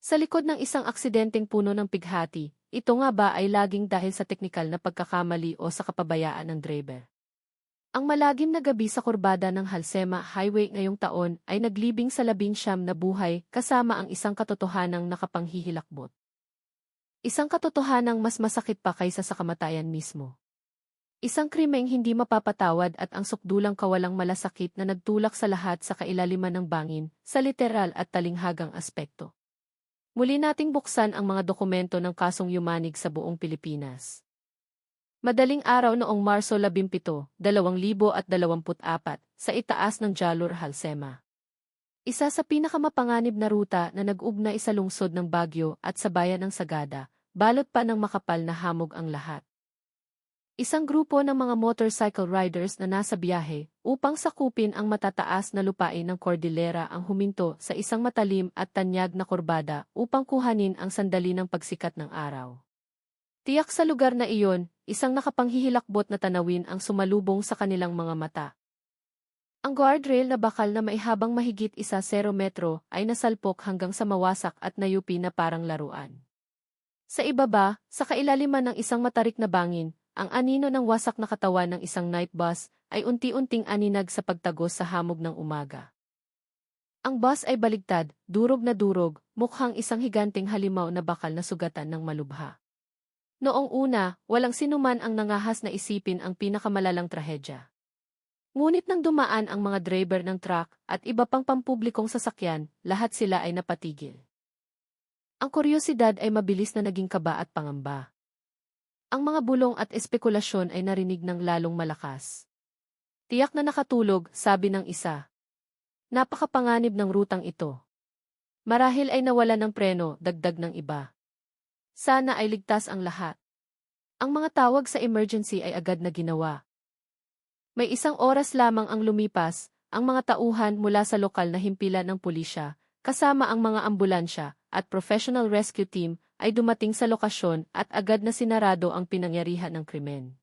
Sa likod ng isang aksidenteng puno ng pighati, ito nga ba ay laging dahil sa teknikal na pagkakamali o sa kapabayaan ng driver? Ang malagim na gabi sa kurbada ng Halsema Highway ngayong taon ay naglibing sa 19 na buhay kasama ang isang katotohanang nakapanghihilakbot. Isang katotohanang mas masakit pa kaysa sa kamatayan mismo. Isang krimeng hindi mapapatawad at ang sukdulang kawalang malasakit na nagtulak sa lahat sa kailaliman ng bangin, sa literal at talinghagang aspekto. Muli nating buksan ang mga dokumento ng kasong yumanig sa buong Pilipinas. Madaling araw noong Marso 17, 2024, sa itaas ng Jalur Halsema. Isa sa pinakamapanganib na ruta na nag-ugnay sa lungsod ng Baguio at sa bayan ng Sagada, balot pa ng makapal na hamog ang lahat. Isang grupo ng mga motorcycle riders na nasa biyahe upang sakupin ang matataas na lupain ng Cordillera ang huminto sa isang matalim at tanyag na kurbada upang kuhanin ang sandali ng pagsikat ng araw. Tiyak sa lugar na iyon, isang nakapanghihilakbot na tanawin ang sumalubong sa kanilang mga mata. Ang guardrail na bakal na maihabang mahigit 1 metro ay nasalpok hanggang sa mawasak at nayupi na parang laruan. Sa ibaba, sa kailaliman ng isang matarik na bangin, ang anino ng wasak na katawan ng isang night bus ay unti-unting aninag sa pagtagos sa hamog ng umaga. Ang bus ay baligtad, durog na durog, mukhang isang higanteng halimaw na bakal na sugatan ng malubha. Noong una, walang sinuman ang nangahas na isipin ang pinakamalalang trahedya. Ngunit nang dumaan ang mga driver ng truck at iba pang pampublikong sasakyan, lahat sila ay napatigil. Ang kuryosidad ay mabilis na naging kaba at pangamba. Ang mga bulong at espekulasyon ay narinig ng lalong malakas. Tiyak na nakatulog, sabi ng isa. Napakapanganib ng rutang ito. Marahil ay nawala ng preno, dagdag ng iba. Sana ay ligtas ang lahat. Ang mga tawag sa emergency ay agad na ginawa. May 1 oras lamang ang lumipas, ang mga tauhan mula sa lokal na himpilan ng pulisya, kasama ang mga ambulansya at professional rescue team, ay dumating sa lokasyon at agad na sinarado ang pinangyarihan ng krimen.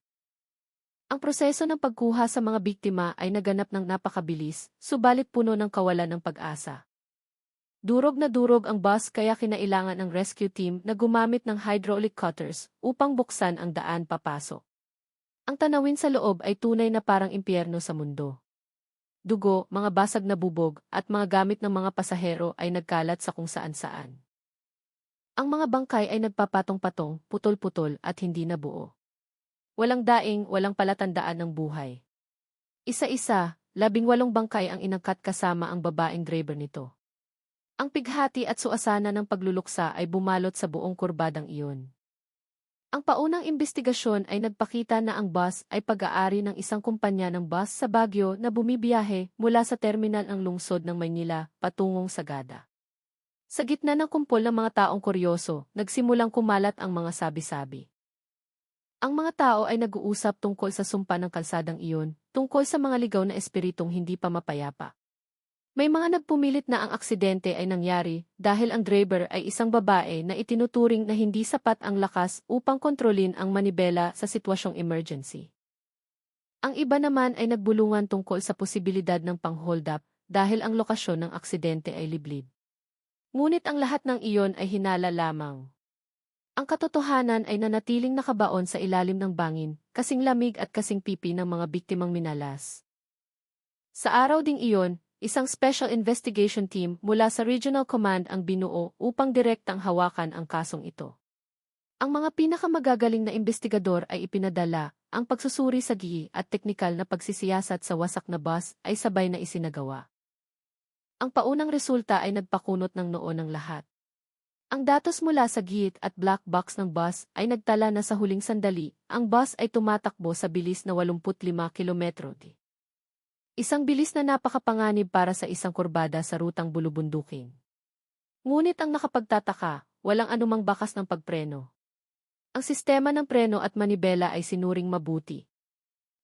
Ang proseso ng pagkuha sa mga biktima ay naganap ng napakabilis, subalit puno ng kawalan ng pag-asa. Durog na durog ang bus kaya kinailangan ng rescue team na gumamit ng hydraulic cutters upang buksan ang daan papasok. Ang tanawin sa loob ay tunay na parang impyerno sa mundo. Dugo, mga basag na bubog, at mga gamit ng mga pasahero ay nagkalat sa kung saan-saan. Ang mga bangkay ay nagpapatong-patong, putol-putol at hindi nabuo. Walang daing, walang palatandaan ng buhay. Isa-isa, 18 bangkay ang inangkat kasama ang babaeng driver nito. Ang pighati at suasana ng pagluluksa ay bumalot sa buong kurbadang iyon. Ang paunang imbestigasyon ay nagpakita na ang bus ay pag-aari ng isang kumpanya ng bus sa Baguio na bumibiyahe mula sa terminal ng lungsod ng Maynila patungong Sagada. Sa gitna ng kumpol ng mga taong kuryoso, nagsimulang kumalat ang mga sabi-sabi. Ang mga tao ay nag-uusap tungkol sa sumpa ng kalsadang iyon, tungkol sa mga ligaw na espiritong hindi pa mapayapa. May mga nagpumilit na ang aksidente ay nangyari dahil ang driver ay isang babae na itinuturing na hindi sapat ang lakas upang kontrolin ang manibela sa sitwasyong emergency. Ang iba naman ay nagbulungan tungkol sa posibilidad ng pang-hold up dahil ang lokasyon ng aksidente ay liblib. Ngunit ang lahat ng iyon ay hinala lamang. Ang katotohanan ay nanatiling nakabaon sa ilalim ng bangin, kasing lamig at kasing pipi ng mga biktimang minalas. Sa araw ding iyon, isang special investigation team mula sa Regional Command ang binuo upang direktang hawakan ang kasong ito. Ang mga pinakamagagaling na investigador ay ipinadala, ang pagsusuri sa gihi at teknikal na pagsisiyasat sa wasak na bus ay sabay na isinagawa. Ang paunang resulta ay nagpakunot ng noo ng lahat. Ang datos mula sa gate at black box ng bus ay nagtala na sa huling sandali, ang bus ay tumatakbo sa bilis na 85 km/h. Isang bilis na napakapanganib para sa isang kurbada sa rutang bulubundukin. Ngunit ang nakapagtataka, walang anumang bakas ng pagpreno. Ang sistema ng preno at manibela ay sinuring mabuti.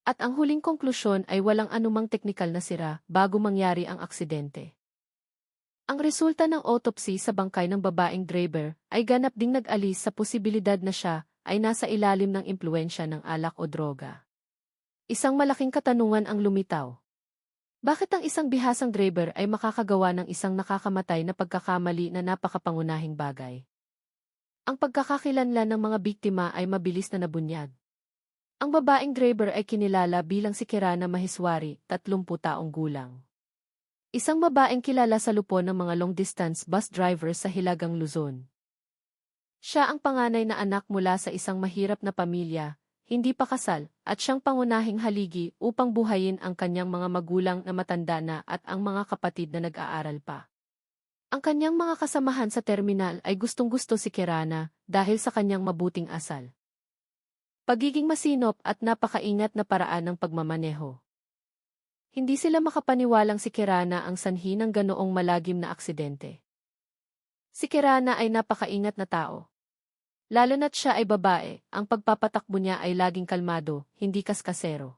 At ang huling konklusyon ay walang anumang teknikal na sira bago mangyari ang aksidente. Ang resulta ng autopsy sa bangkay ng babaeng driver ay ganap ding nag-alis sa posibilidad na siya ay nasa ilalim ng impluwensya ng alak o droga. Isang malaking katanungan ang lumitaw. Bakit ang isang bihasang driver ay makakagawa ng isang nakakamatay na pagkakamali na napakapangunahing bagay? Ang pagkakakilanlan ng mga biktima ay mabilis na nabunyag. Ang babaeng driver ay kinilala bilang si Kirana Maheswari, 30 taong gulang. Isang babaeng kilala sa lupon ng mga long-distance bus driver sa Hilagang Luzon. Siya ang panganay na anak mula sa isang mahirap na pamilya, hindi pa kasal, at siyang pangunahing haligi upang buhayin ang kanyang mga magulang na matanda na at ang mga kapatid na nag-aaral pa. Ang kanyang mga kasamahan sa terminal ay gustong-gusto si Kirana dahil sa kanyang mabuting asal, pagiging masinop at napakaingat na paraan ng pagmamaneho. Hindi sila makapaniwalang si Kirana ang sanhi ng ganoong malagim na aksidente. Si Kirana ay napakaingat na tao. Lalo na't siya ay babae, ang pagpapatakbo niya ay laging kalmado, hindi kaskasero.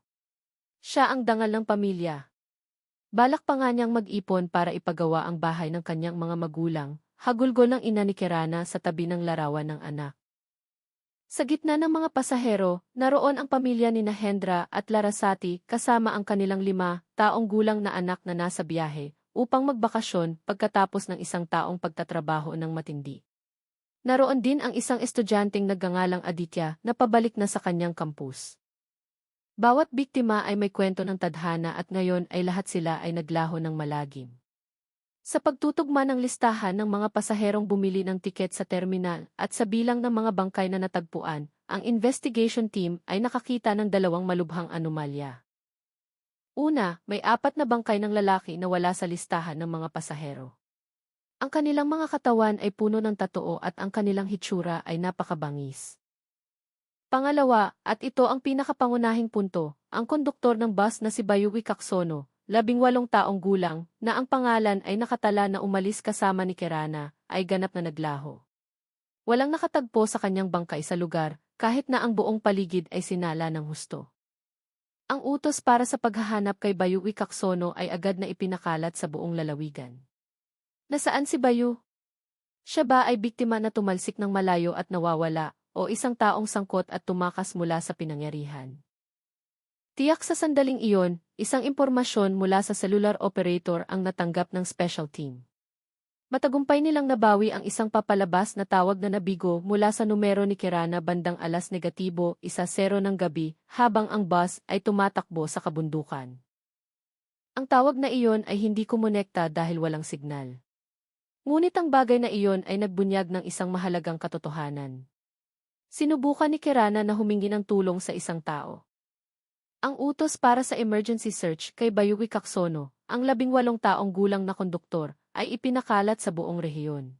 Siya ang dangal ng pamilya. Balak pa nga niyang mag-ipon para ipagawa ang bahay ng kanyang mga magulang, hagulgol ng ina ni Kirana sa tabi ng larawan ng anak. Sa gitna ng mga pasahero, naroon ang pamilya ni Hendra at Larasati kasama ang kanilang 5 taong gulang na anak na nasa biyahe upang magbakasyon pagkatapos ng isang taong pagtatrabaho ng matindi. Naroon din ang isang estudyanteng nagngangalang Aditya na pabalik na sa kanyang kampus. Bawat biktima ay may kwento ng tadhana at ngayon ay lahat sila ay naglaho ng malagim. Sa pagtutugma ng listahan ng mga pasaherong bumili ng tiket sa terminal at sa bilang ng mga bangkay na natagpuan, ang investigation team ay nakakita ng 2 malubhang anomalya. Una, may 4 na bangkay ng lalaki na wala sa listahan ng mga pasahero. Ang kanilang mga katawan ay puno ng tatoo at ang kanilang hitsura ay napakabangis. Pangalawa, at ito ang pinakapangunahing punto, ang konduktor ng bus na si Bayuwi Kaksono, 18 taong gulang, na ang pangalan ay nakatala na umalis kasama ni Kirana, ay ganap na naglaho. Walang nakatagpo sa kanyang bangkay sa lugar, kahit na ang buong paligid ay sinala ng husto. Ang utos para sa paghahanap kay Bayuwi Kaksono ay agad na ipinakalat sa buong lalawigan. Nasaan si Bayu? Siya ba ay biktima na tumalsik ng malayo at nawawala, o isang taong sangkot at tumakas mula sa pinangyarihan? Tiyak sa sandaling iyon, isang impormasyon mula sa cellular operator ang natanggap ng special team. Matagumpay nilang nabawi ang isang papalabas na tawag na nabigo mula sa numero ni Kirana bandang -1:00 ng gabi habang ang bus ay tumatakbo sa kabundukan. Ang tawag na iyon ay hindi kumonekta dahil walang signal. Ngunit ang bagay na iyon ay nagbunyag ng isang mahalagang katotohanan. Sinubukan ni Kirana na humingi ng tulong sa isang tao. Ang utos para sa emergency search kay Bayuwi Kaksono, ang 18 taong gulang na konduktor, ay ipinakalat sa buong rehiyon.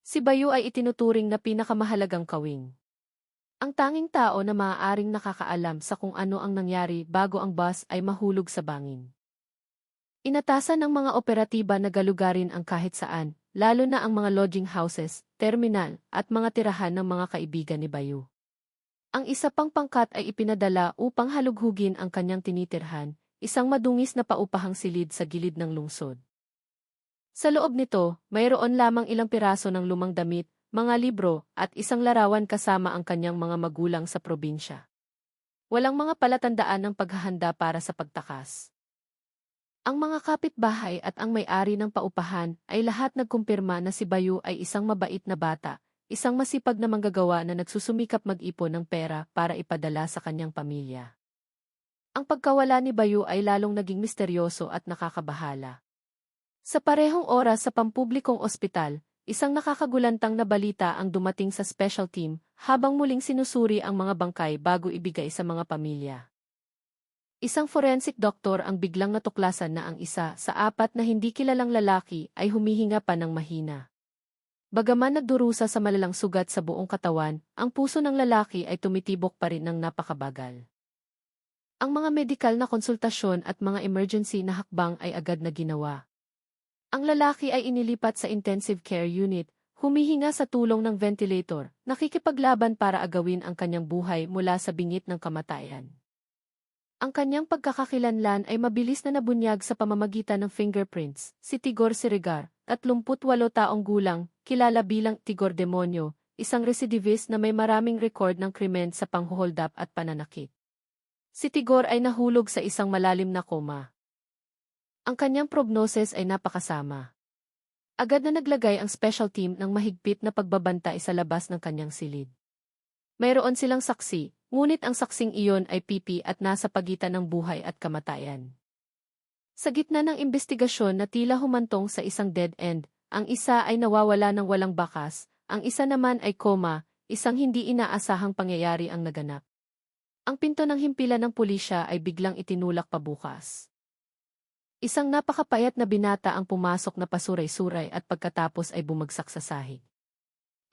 Si Bayu ay itinuturing na pinakamahalagang kawing. Ang tanging tao na maaaring nakakaalam sa kung ano ang nangyari bago ang bus ay mahulog sa bangin. Inatasan ng mga operatiba na galugarin ang kahit saan, lalo na ang mga lodging houses, terminal, at mga tirahan ng mga kaibigan ni Bayu. Ang isa pang pangkat ay ipinadala upang halughugin ang kanyang tinitirhan, isang madungis na paupahang silid sa gilid ng lungsod. Sa loob nito, mayroon lamang ilang piraso ng lumang damit, mga libro, at isang larawan kasama ang kanyang mga magulang sa probinsya. Walang mga palatandaan ng paghahanda para sa pagtakas. Ang mga kapitbahay at ang may-ari ng paupahan ay lahat nagkumpirma na si Bayu ay isang mabait na bata, isang masipag na manggagawa na nagsusumikap mag-ipon ng pera para ipadala sa kanyang pamilya. Ang pagkawala ni Bayu ay lalong naging misteryoso at nakakabahala. Sa parehong oras sa pampublikong ospital, isang nakakagulantang na balita ang dumating sa special team habang muling sinusuri ang mga bangkay bago ibigay sa mga pamilya. Isang forensic doctor ang biglang natuklasan na ang isa sa 4 na hindi kilalang lalaki ay humihinga pa ng mahina. Bagaman nagdurusa sa malalang sugat sa buong katawan, ang puso ng lalaki ay tumitibok pa rin ng napakabagal. Ang mga medikal na konsultasyon at mga emergency na hakbang ay agad na ginawa. Ang lalaki ay inilipat sa intensive care unit, humihinga sa tulong ng ventilator, nakikipaglaban para agawin ang kanyang buhay mula sa bingit ng kamatayan. Ang kanyang pagkakakilanlan ay mabilis na nabunyag sa pamamagitan ng fingerprints. Si Tigor Sirigar, 38 taong gulang, kilala bilang Tigor Demonyo, isang recidivist na may maraming record ng krimen sa panghuhold up at pananakit. Si Tigor ay nahulog sa isang malalim na koma. Ang kanyang prognosis ay napakasama. Agad na naglagay ang special team ng mahigpit na pagbabantay sa labas ng kanyang silid. Mayroon silang saksi, ngunit ang saksing iyon ay pipi at nasa pagitan ng buhay at kamatayan. Sa gitna ng investigasyon na tila humantong sa isang dead end, ang isa ay nawawala ng walang bakas, ang isa naman ay koma, isang hindi inaasahang pangyayari ang naganap. Ang pinto ng himpilan ng pulisya ay biglang itinulak pabukas. Isang napakapayat na binata ang pumasok na pasuray-suray at pagkatapos ay bumagsak sa sahig.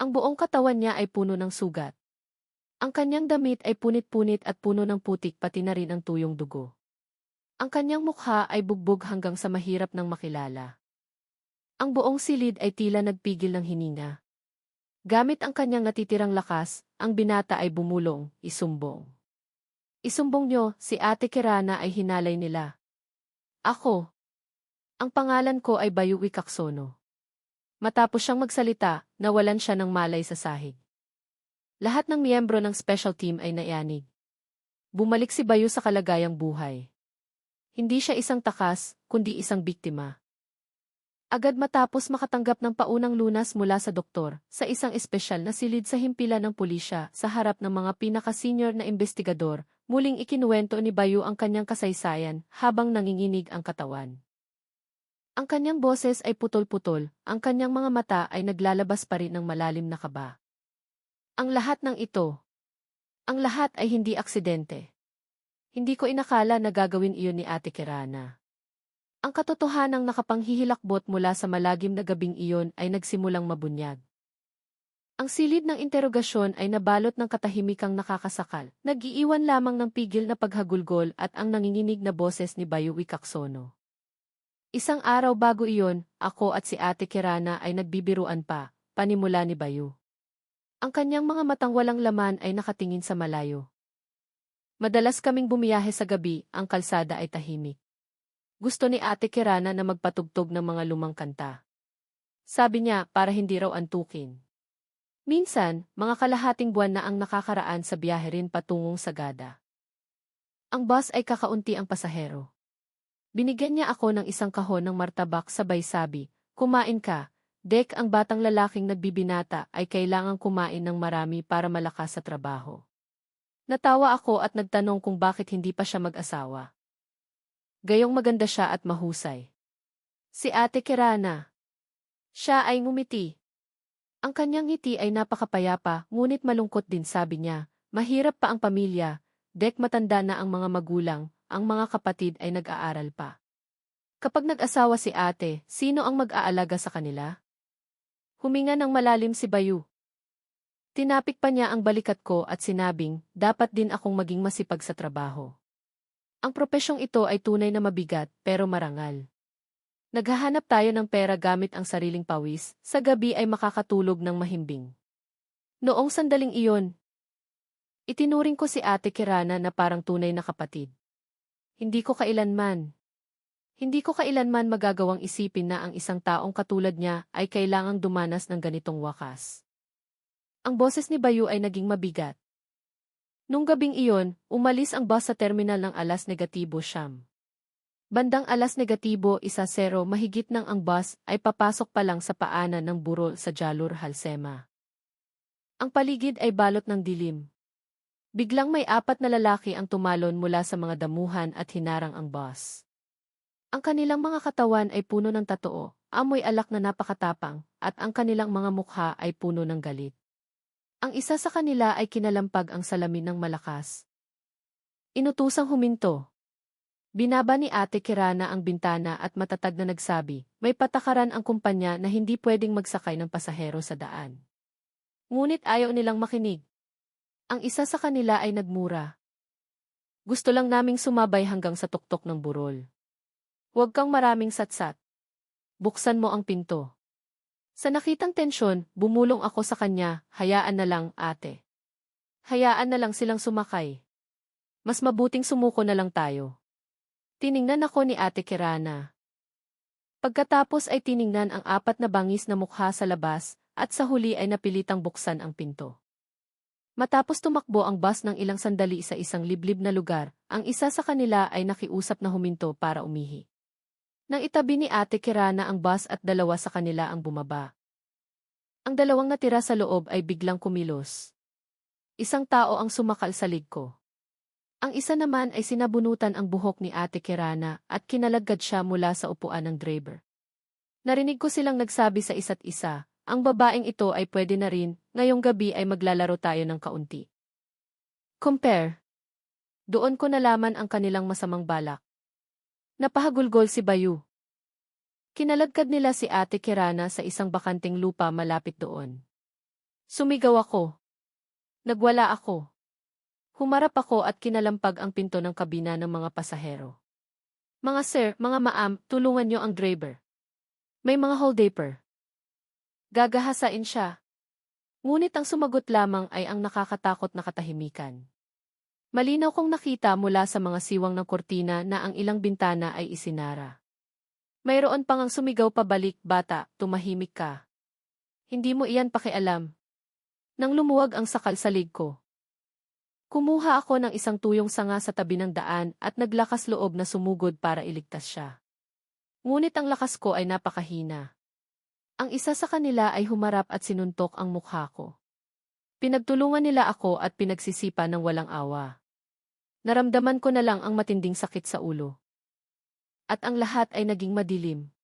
Ang buong katawan niya ay puno ng sugat. Ang kanyang damit ay punit-punit at puno ng putik pati na rin ang tuyong dugo. Ang kanyang mukha ay bugbog hanggang sa mahirap ng makilala. Ang buong silid ay tila nagpigil ng hininga. Gamit ang kanyang natitirang lakas, ang binata ay bumulong, isumbong. Isumbong niyo, si Ate Kirana ay hinalay nila. Ako. Ang pangalan ko ay Bayu Wicaksono. Matapos siyang magsalita, nawalan siya ng malay sa sahig. Lahat ng miyembro ng special team ay nayanig. Bumalik si Bayu sa kalagayang buhay. Hindi siya isang takas, kundi isang biktima. Agad matapos makatanggap ng paunang lunas mula sa doktor, sa isang espesyal na silid sa himpilan ng pulisya sa harap ng mga pinaka-senior na investigador, muling ikinuwento ni Bayu ang kanyang kasaysayan habang nanginginig ang katawan. Ang kanyang boses ay putol-putol, ang kanyang mga mata ay naglalabas pa rin ng malalim na kaba. Ang lahat ng ito. Ang lahat ay hindi aksidente. Hindi ko inakala na gagawin iyon ni Ate Kirana. Ang katotohanang nakapanghihilakbot mula sa malagim na gabing iyon ay nagsimulang mabunyag. Ang silid ng interogasyon ay nabalot ng katahimikang nakakasakal, nag-iiwan lamang ng pigil na paghagulgol at ang nanginginig na boses ni Bayu Wicaksono. Isang araw bago iyon, ako at si Ate Kirana ay nagbibiruan pa, panimula ni Bayu. Ang kanyang mga matang walang laman ay nakatingin sa malayo. Madalas kaming bumiyahe sa gabi, ang kalsada ay tahimik. Gusto ni Ate Kirana na magpatugtog ng mga lumang kanta. Sabi niya para hindi raw antukin. Minsan, mga kalahating buwan na ang nakakaraan sa biyahe rin patungong Sagada. Ang bus ay kakaunti ang pasahero. Binigyan niya ako ng isang kahon ng martabak sabay sabi, "Kumain ka." Dek ang batang lalaking nagbibinata ay kailangang kumain ng marami para malakas sa trabaho. Natawa ako at nagtanong kung bakit hindi pa siya mag-asawa. Gayong maganda siya at mahusay. Si Ate Kirana. Siya ay ngumiti. Ang kanyang ngiti ay napakapayapa, ngunit malungkot din sabi niya, mahirap pa ang pamilya, dek matanda na ang mga magulang, ang mga kapatid ay nag-aaral pa. Kapag nag-asawa si ate, sino ang mag-aalaga sa kanila? Huminga ng malalim si Bayu. Tinapik pa niya ang balikat ko at sinabing, dapat din akong maging masipag sa trabaho. Ang propesyong ito ay tunay na mabigat, pero marangal. Naghahanap tayo ng pera gamit ang sariling pawis, sa gabi ay makakatulog ng mahimbing. Noong sandaling iyon, itinuring ko si Ate Kirana na parang tunay na kapatid. Hindi ko kailanman magagawang isipin na ang isang taong katulad niya ay kailangang dumanas ng ganitong wakas. Ang boses ni Bayu ay naging mabigat. Nung gabing iyon, umalis ang bus sa terminal ng alas negatibo siyam. Bandang alas negatibo 10 mahigit nang ang bus ay papasok pa lang sa paanan ng burol sa Jalur Halsema. Ang paligid ay balot ng dilim. Biglang may 4 na lalaki ang tumalon mula sa mga damuhan at hinarang ang bus. Ang kanilang mga katawan ay puno ng tatoo, amoy alak na napakatapang, at ang kanilang mga mukha ay puno ng galit. Ang isa sa kanila ay kinalampag ang salamin ng malakas. Inutusang huminto. Binaba ni Ate Kirana ang bintana at matatag na nagsabi, may patakaran ang kumpanya na hindi pwedeng magsakay ng pasahero sa daan. Ngunit ayaw nilang makinig. Ang isa sa kanila ay nagmura. Gusto lang naming sumabay hanggang sa tuktok ng burol. Huwag kang maraming satsat. Buksan mo ang pinto. Sa nakitang tensyon, bumulong ako sa kanya, hayaan na lang, ate. Hayaan na lang silang sumakay. Mas mabuting sumuko na lang tayo. Tiningnan ako ni Ate Kirana. Pagkatapos ay tiningnan ang 4 na bangis na mukha sa labas, at sa huli ay napilitang buksan ang pinto. Matapos tumakbo ang bus ng ilang sandali sa isang liblib na lugar, ang isa sa kanila ay nakiusap na huminto para umihi. Nang itabi ni Ate Kirana ang bus at dalawa sa kanila ang bumaba. Ang dalawang natira sa loob ay biglang kumilos. Isang tao ang sumakal sa lig ko. Ang isa naman ay sinabunutan ang buhok ni Ate Kirana at kinalagad siya mula sa upuan ng driver. Narinig ko silang nagsabi sa isa't isa, ang babaeng ito ay pwede na rin, ngayong gabi ay maglalaro tayo ng kaunti. Compare. Doon ko nalaman ang kanilang masamang balak. Napahagulgol si Bayu. Kinalagkad nila si Ate Kirana sa isang bakanting lupa malapit doon. Sumigaw ako. Nagwala ako. Humarap ako at kinalampag ang pinto ng kabina ng mga pasahero. Mga sir, mga maam, tulungan niyo ang driver. May mga holdaper. Gagahasain siya. Ngunit ang sumagot lamang ay ang nakakatakot na katahimikan. Malinaw kong nakita mula sa mga siwang ng kortina na ang ilang bintana ay isinara. Mayroon pang ang sumigaw pabalik, bata, tumahimik ka. Hindi mo iyan pakialam. Nang lumuwag ang sakal sa lig ko. Kumuha ako ng isang tuyong sanga sa tabi ng daan at naglakas loob na sumugod para iligtas siya. Ngunit ang lakas ko ay napakahina. Ang isa sa kanila ay humarap at sinuntok ang mukha ko. Pinagtulungan nila ako at pinagsisipa ng walang awa. Naramdaman ko na lang ang matinding sakit sa ulo. At ang lahat ay naging madilim.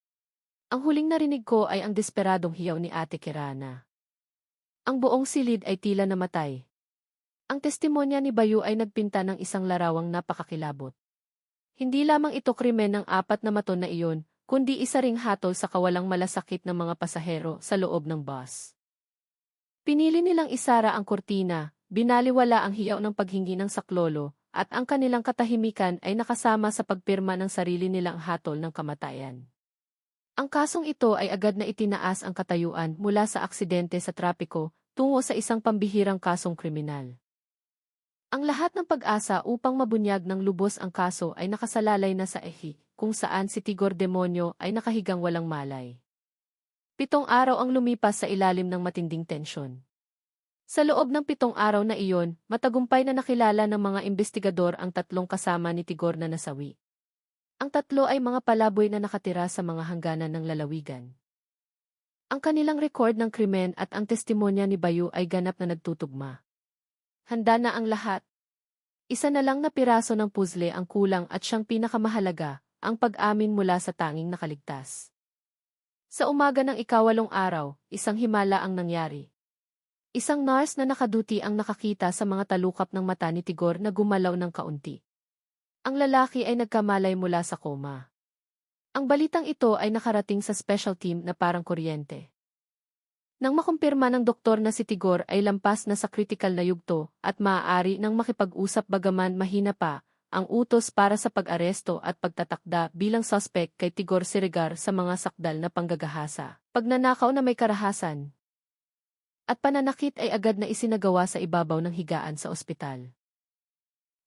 Ang huling narinig ko ay ang desperadong hiyaw ni Ate Kirana. Ang buong silid ay tila namatay. Ang testimonya ni Bayu ay nagpinta ng isang larawang napakakilabot. Hindi lamang ito krimen ng 4 na maton na iyon, kundi isa ring hatol sa kawalang malasakit ng mga pasahero sa loob ng bus. Pinili nilang isara ang kurtina, binaliwala ang hiyaw ng paghingi ng saklolo, at ang kanilang katahimikan ay nakasama sa pagpirma ng sarili nilang hatol ng kamatayan. Ang kasong ito ay agad na itinaas ang katayuan mula sa aksidente sa trapiko tungo sa isang pambihirang kasong kriminal. Ang lahat ng pag-asa upang mabunyag ng lubos ang kaso ay nakasalalay na sa ehi, kung saan si Tigor Demonyo ay nakahigang walang malay. 7 araw ang lumipas sa ilalim ng matinding tensyon. Sa loob ng 7 araw na iyon, matagumpay na nakilala ng mga investigador ang 3 kasama ni Tigor na nasawi. Ang 3 ay mga palaboy na nakatira sa mga hangganan ng lalawigan. Ang kanilang record ng krimen at ang testimonya ni Bayu ay ganap na nagtutugma. Handa na ang lahat. Isa na lang na piraso ng puzzle ang kulang at siyang pinakamahalaga, ang pag-amin mula sa tanging nakaligtas. Sa umaga ng 8 araw, isang himala ang nangyari. Isang nurse na nakaduty ang nakakita sa mga talukap ng mata ni Tigor na gumalaw ng kaunti. Ang lalaki ay nagkamalay mula sa koma. Ang balitang ito ay nakarating sa special team na parang kuryente. Nang makumpirma ng doktor na si Tigor ay lampas na sa critical na yugto at maaari nang makipag-usap bagaman mahina pa, ang utos para sa pag-aresto at pagtatakda bilang suspect kay Tigor Siregar sa mga sakdal na panggagahasa, pagnanakaw na may karahasan, at pananakit ay agad na isinagawa sa ibabaw ng higaan sa ospital.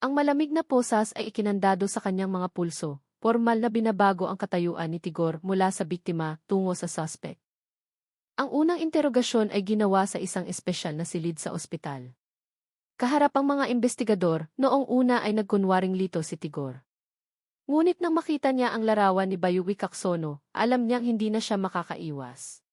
Ang malamig na posas ay ikinandado sa kanyang mga pulso, formal na binabago ang katayuan ni Tigor mula sa biktima tungo sa suspect. Ang unang interogasyon ay ginawa sa isang espesyal na silid sa ospital. Kaharap ang mga investigador, noong una ay nagkunwaring lito si Tigor. Ngunit nang makita niya ang larawan ni Bayuwi Kaksono, alam niyang hindi na siya makakaiwas.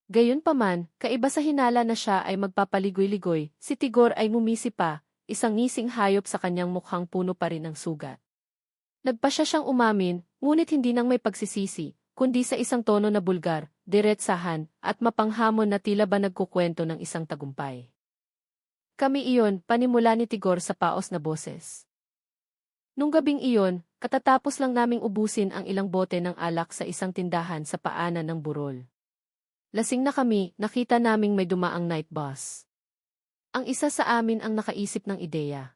Gayunpaman, kaiba sa hinala na siya ay magpapaligoy-ligoy, si Tigor ay ngumisi pa, isang ngising hayop sa kanyang mukhang puno pa rin ng sugat. Nagpasya siyang umamin, ngunit hindi nang may pagsisisi, kundi sa isang tono na bulgar, diretsahan, at mapanghamon na tila ba nagkukwento ng isang tagumpay. Kami iyon, panimula ni Tigor sa paos na boses. Nung gabing iyon, katatapos lang naming ubusin ang ilang bote ng alak sa isang tindahan sa paanan ng burol. Lasing na kami, nakita naming may dumaang night bus. Ang isa sa amin ang nakaisip ng ideya.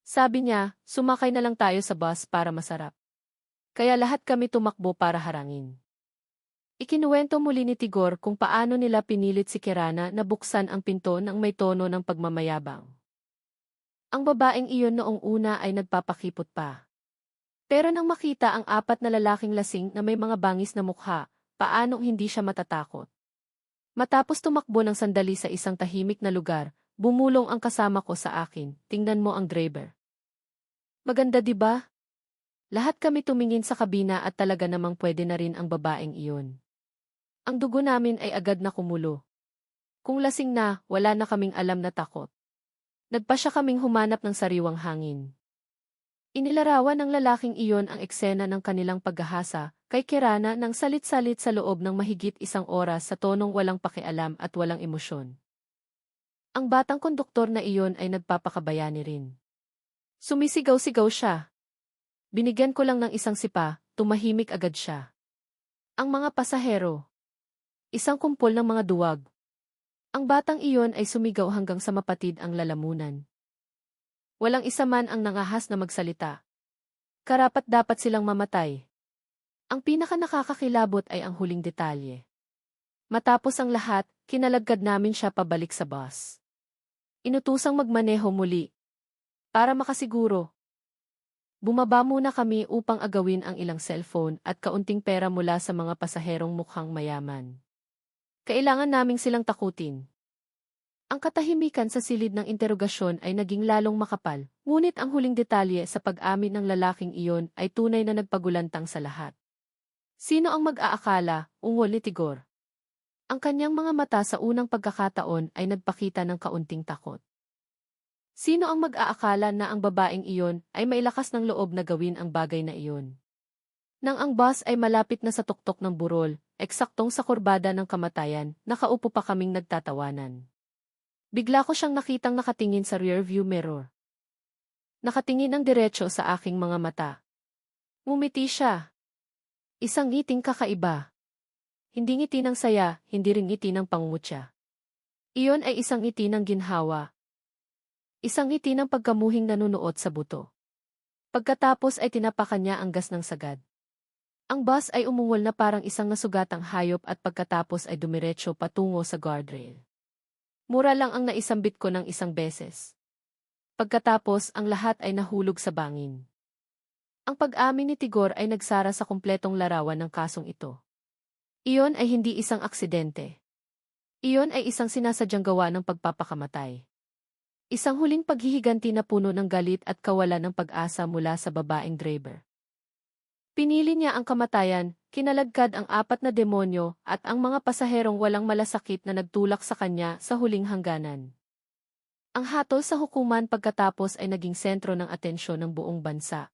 Sabi niya, sumakay na lang tayo sa bus para masarap. Kaya lahat kami tumakbo para harangin. Ikinuwento muli ni Tigor kung paano nila pinilit si Kirana na buksan ang pinto ng may tono ng pagmamayabang. Ang babaeng iyon noong una ay nagpapakipot pa. Pero nang makita ang 4 na lalaking lasing na may mga bangis na mukha, paanong hindi siya matatakot? Matapos tumakbo ng sandali sa isang tahimik na lugar, bumulong ang kasama ko sa akin, tingnan mo ang driver. Maganda 'di ba? Lahat kami tumingin sa kabina at talaga namang pwede na rin ang babaeng iyon. Ang dugo namin ay agad na kumulo. Kung lasing na, wala na kaming alam na takot. Nagpasya kaming humanap ng sariwang hangin. Inilarawan ng lalaking iyon ang eksena ng kanilang paghahasa kay Kirana ng salit-salit sa loob ng mahigit 1 oras sa tonong walang pakialam at walang emosyon. Ang batang konduktor na iyon ay nagpapakabayani rin. Sumisigaw-sigaw siya. Binigyan ko lang ng isang sipa, tumahimik agad siya. Ang mga pasahero. Isang kumpol ng mga duwag. Ang batang iyon ay sumigaw hanggang sa mapatid ang lalamunan. Walang isa man ang nangahas na magsalita. Karapat-dapat silang mamatay. Ang pinaka-nakakakilabot ay ang huling detalye. Matapos ang lahat, kinalagkad namin siya pabalik sa bus. Inutusang magmaneho muli. Para makasiguro. Bumaba muna kami upang agawin ang ilang cellphone at kaunting pera mula sa mga pasaherong mukhang mayaman. Kailangan naming silang takutin. Ang katahimikan sa silid ng interogasyon ay naging lalong makapal, ngunit ang huling detalye sa pag-amin ng lalaking iyon ay tunay na nagpagulantang sa lahat. Sino ang mag-aakala, ungol ni Tigor? Ang kanyang mga mata sa unang pagkakataon ay nagpakita ng kaunting takot. Sino ang mag-aakala na ang babaeng iyon ay may lakas ng loob na gawin ang bagay na iyon? Nang ang bus ay malapit na sa tuktok ng burol, eksaktong sa kurbada ng kamatayan, nakaupo pa kaming nagtatawanan. Bigla ko siyang nakitang nakatingin sa rearview mirror. Nakatingin ng diretso sa aking mga mata. Ngumiti siya. Isang ngiting kakaiba. Hindi ngiti ng saya, hindi rin ngiti ng pangungutya. Iyon ay isang ngiti ng ginhawa. Isang ngiti ng pagkamuhing nanunuot sa buto. Pagkatapos ay tinapakan niya ang gas ng sagad. Ang bus ay umungol na parang isang nasugatang hayop at pagkatapos ay dumiretso patungo sa guardrail. Mura lang ang naisambit ko ng isang beses. Pagkatapos, ang lahat ay nahulog sa bangin. Ang pag-amin ni Tigor ay nagsara sa kumpletong larawan ng kasong ito. Iyon ay hindi isang aksidente. Iyon ay isang sinasadyang gawa ng pagpapakamatay. Isang huling paghihiganti na puno ng galit at kawalan ng pag-asa mula sa babaeng driver. Pinili niya ang kamatayan, kinalagkad ang 4 na demonyo at ang mga pasaherong walang malasakit na nagtulak sa kanya sa huling hangganan. Ang hatol sa hukuman pagkatapos ay naging sentro ng atensyon ng buong bansa.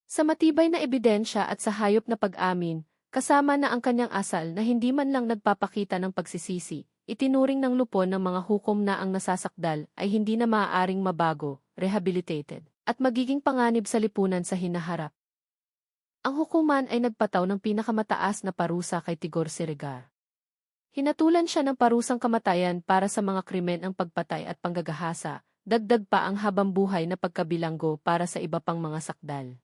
Sa matibay na ebidensya at sa hayop na pag-amin, kasama na ang kanyang asal na hindi man lang nagpapakita ng pagsisisi, itinuring ng lupon ng mga hukom na ang nasasakdal ay hindi na maaaring mabago, rehabilitated, at magiging panganib sa lipunan sa hinaharap. Ang hukuman ay nagpataw ng pinakamataas na parusa kay Tigor Sirigar. Hinatulan siya ng parusang kamatayan para sa mga krimen ng pagpatay at panggagahasa, dagdag pa ang habambuhay na pagkabilanggo para sa iba pang mga sakdal.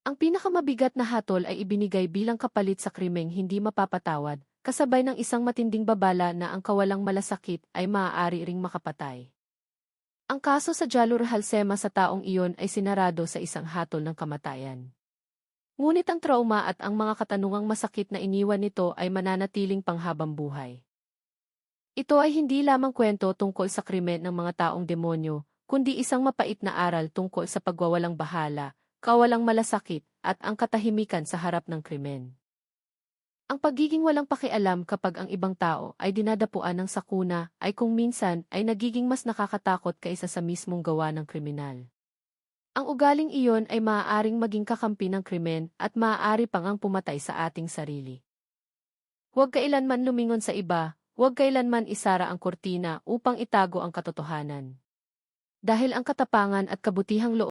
Ang pinakamabigat na hatol ay ibinigay bilang kapalit sa krimeng hindi mapapatawad, kasabay ng isang matinding babala na ang kawalang malasakit ay maaari ring makapatay. Ang kaso sa Jalur Halsema sa taong iyon ay sinarado sa isang hatol ng kamatayan. Ngunit ang trauma at ang mga katanungang masakit na iniwan nito ay mananatiling panghabang buhay. Ito ay hindi lamang kwento tungkol sa krimen ng mga taong demonyo, kundi isang mapait na aral tungkol sa pagwawalang bahala, kawalang malasakit, at ang katahimikan sa harap ng krimen. Ang pagiging walang pakialam kapag ang ibang tao ay dinadapuan ng sakuna ay kung minsan ay nagiging mas nakakatakot kaysa sa mismong gawa ng kriminal. Ang ugaling iyon ay maaaring maging kakampi ng krimen at maaari pang ang pumatay sa ating sarili. Huwag kailanman lumingon sa iba, huwag kailanman isara ang kurtina upang itago ang katotohanan. Dahil ang katapangan at kabutihang loob